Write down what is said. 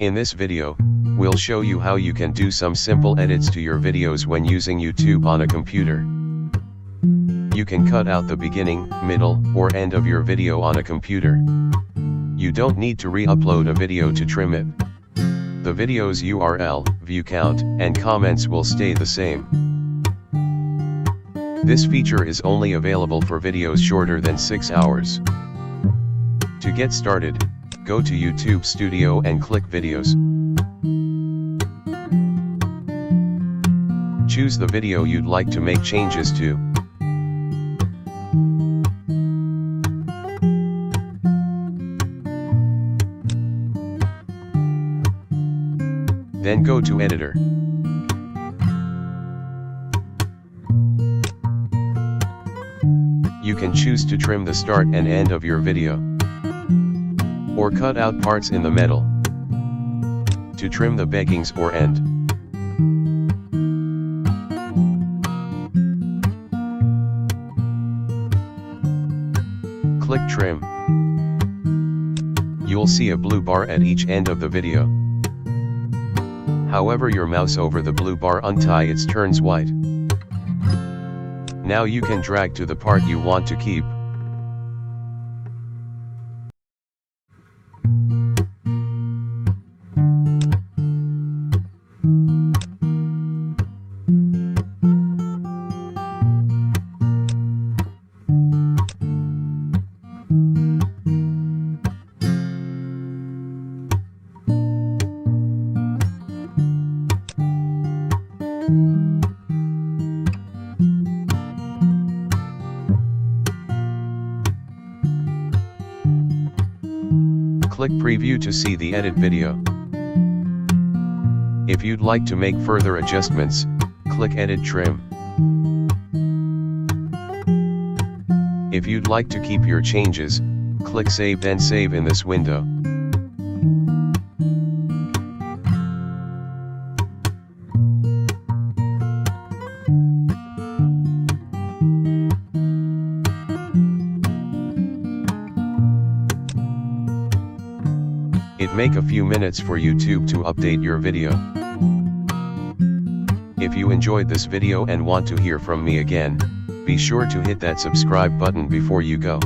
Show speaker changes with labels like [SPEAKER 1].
[SPEAKER 1] In this video, we'll show you how you can do some simple edits to your videos when using YouTube on a computer. You can cut out the beginning, middle, or end of your video on a computer. You don't need to re-upload a video to trim it. The video's URL, view count, and comments will stay the same. This feature is only available for videos shorter than 6 hours. To get started, go to YouTube Studio and click Videos. Choose the video you'd like to make changes to. Then go to Editor. You can choose to trim the start and end of your video, or cut out parts in the middle. To trim the beginnings or end, click Trim. You'll see a blue bar at each end of the video. However, your mouse over the blue bar untie it turns white. Now you can drag to the part you want to keep. Click Preview to see the edit video. If you'd like to make further adjustments, click Edit Trim. If you'd like to keep your changes, click Save, then save in this window. It make a few minutes for YouTube to update your video. If you enjoyed this video and want to hear from me again, be sure to hit that subscribe button before you go.